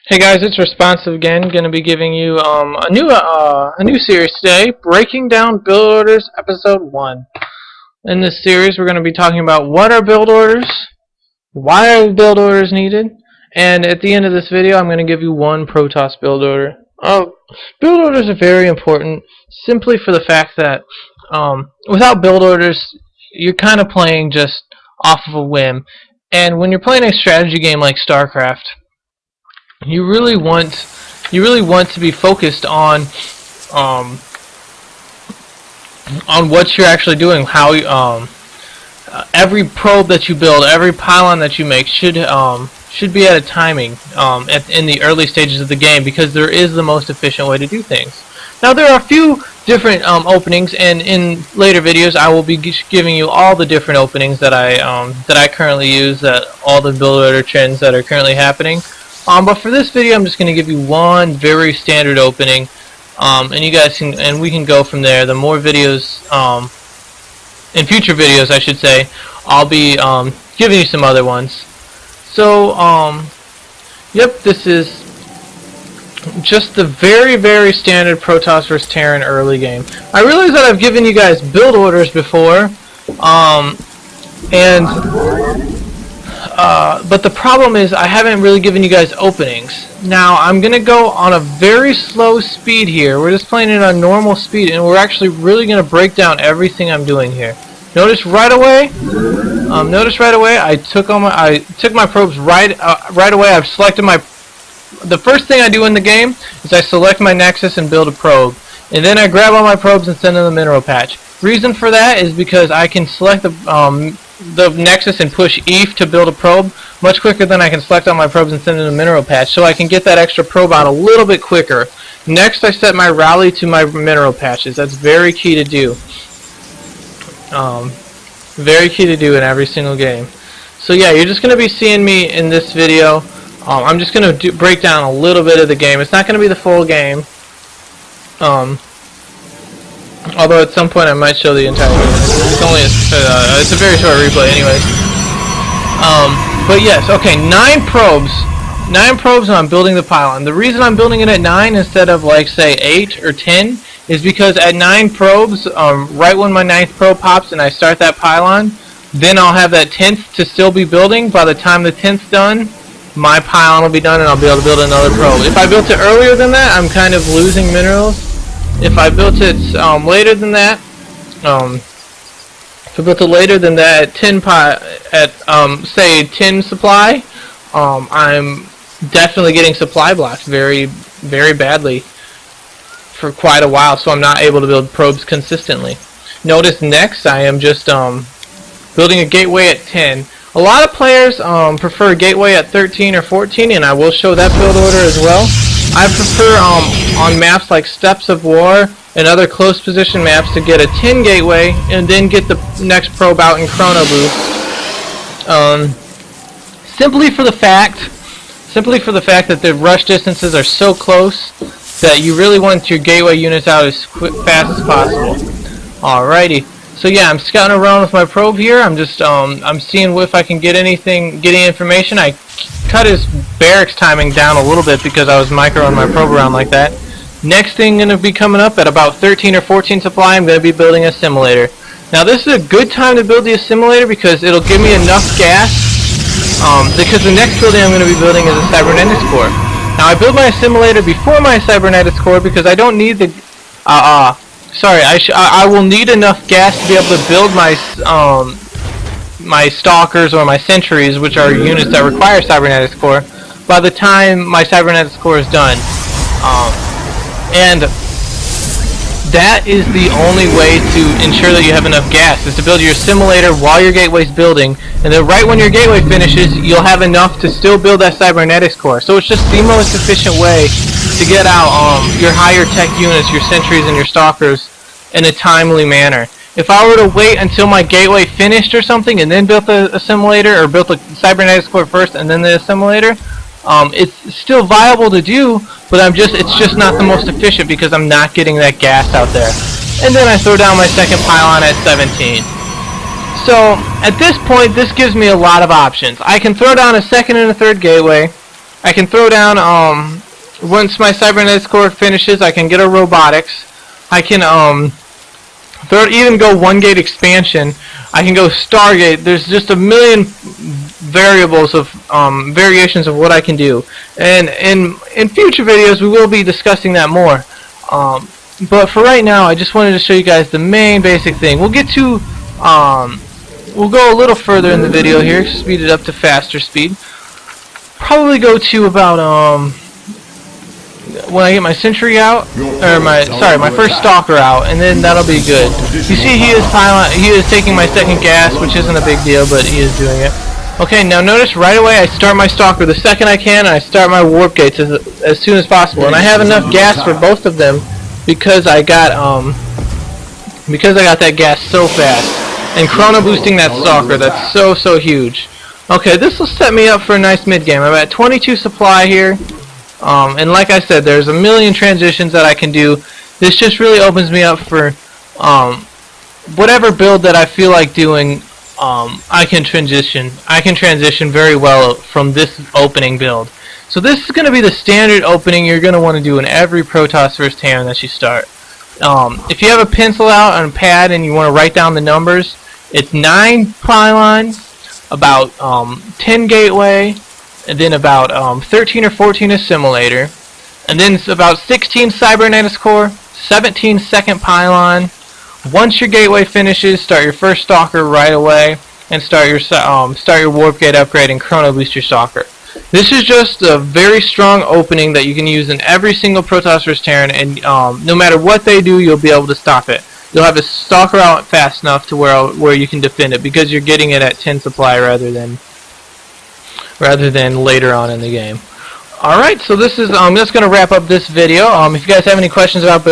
Hey guys, it's Responsive again. Going to be giving you a new series today, Breaking Down Build Orders, Episode 1. In this series, we're going to be talking about what are build orders, why are build orders needed, and at the end of this video, I'm going to give you one Protoss build order. Build orders are very important, simply for the fact that without build orders, you're kind of playing just off of a whim. And when you're playing a strategy game like StarCraft, you really want to be focused on what you're actually doing. How every probe that you build, every pylon that you make should be at a timing in the early stages of the game, because there is the most efficient way to do things. Now there are a few different openings, and in later videos I will be giving you all the different openings that I currently use, that all the build order trends that are currently happening. But for this video, I'm just going to give you one very standard opening, and you guys can, and we can go from there. The more videos, in future videos, I should say, I'll be giving you some other ones. So, yep, this is just the very standard Protoss vs. Terran early game. I realize that I've given you guys build orders before, but the problem is I haven't really given you guys openings. Now I'm gonna go on a very slow speed here. We're just playing it on normal speed, and we're actually really gonna break down everything I'm doing here. Notice right away. I took my probes right away. I've selected my. The first thing I do in the game is I select my nexus and build a probe, and then I grab all my probes and send them to the mineral patch. Reason for that is because I can select the nexus and push EVE to build a probe much quicker than I can select all my probes and send it to the mineral patch, so I can get that extra probe out a little bit quicker. Next, I set my rally to my mineral patches. That's very key to do. Very key to do in every single game. So yeah, you're just going to be seeing me in this video. I'm just going to break down a little bit of the game. It's not going to be the full game. Although at some point I might show the entire game. It's a very short replay anyways. But yes, okay, 9 probes. 9 probes and I'm building the pylon. The reason I'm building it at 9 instead of, like, say 8 or 10 is because at 9 probes, right when my 9th probe pops and I start that pylon, then I'll have that 10th to still be building. By the time the 10th's done, my pylon will be done and I'll be able to build another probe. If I built it earlier than that, I'm kind of losing minerals. If I built it later than that, at say 10 supply, I'm definitely getting supply blocked very badly for quite a while, so I'm not able to build probes consistently. Notice next I am just building a gateway at 10. A lot of players prefer a gateway at 13 or 14, and I will show that build order as well. I prefer on maps like Steps of War and other close position maps to get a 10 gateway and then get the next probe out in chrono boost. Simply for the fact that the rush distances are so close that you really want your gateway units out as fast as possible. Alrighty. So yeah, I'm scouting around with my probe here. I'm just I'm seeing if I can get any information. I cut his barracks timing down a little bit because I was microing my probe around like that. Next thing going to be coming up at about 13 or 14 supply, I'm going to be building a assimilator. Now this is a good time to build the assimilator because it'll give me enough gas. Because the next building I'm going to be building is a cybernetics core. Now I build my assimilator before my cybernetics core because I don't need the I will need enough gas to be able to build my my stalkers or my sentries, which are units that require cybernetics core, by the time my cybernetics core is done. And that is the only way to ensure that you have enough gas, is to build your assimilator while your gateway's building, and then right when your gateway finishes, you'll have enough to still build that cybernetics core. So it's just the most efficient way to get out your higher tech units, your sentries and your stalkers, in a timely manner. If I were to wait until my gateway finished or something and then built the assimilator, or built the cybernetics core first and then the assimilator, it's still viable to do, but it's just not the most efficient because I'm not getting that gas out there. And then I throw down my second pylon at 17. So at this point, this gives me a lot of options. I can throw down a second and a third gateway, I can throw down, once my cybernetics core finishes, I can get a robotics. I can even go one gate expansion. I can go Stargate. There's just a million variables of variations of what I can do, and in future videos we will be discussing that more. But for right now, I just wanted to show you guys the main basic thing. We'll get to we'll go a little further in the video here, speed it up to faster speed. Probably go to about when I get my sentry out, or my first stalker out, and then that'll be good. You see, he is taking my second gas, which isn't a big deal, but he is doing it. Okay, now notice right away I start my stalker the second I can, and I start my warp gates as soon as possible, and I have enough gas for both of them because I got that gas so fast, and chrono boosting that stalker. That's so huge. Okay, this will set me up for a nice mid game. I'm at 22 supply here. And like I said, there's a million transitions that I can do. This just really opens me up for whatever build that I feel like doing. I can transition very well from this opening build. So this is going to be the standard opening you're going to want to do in every Protoss vs. Terran that you start. If you have a pencil out on a pad and you want to write down the numbers, it's 9 pylon, about 10 gateway, and then about 13 or 14 assimilator, and then it's about 16 cybernetics core, 17 second pylon. Once your gateway finishes, start your first stalker right away, and start your warp gate upgrade and chrono boost your stalker. This is just a very strong opening that you can use in every single Protoss vs. Terran, and no matter what they do, you'll be able to stop it. You'll have a stalker out fast enough to where you can defend it, because you're getting it at 10 supply rather than later on in the game. Alright, so this is that's going to wrap up this video. If you guys have any questions about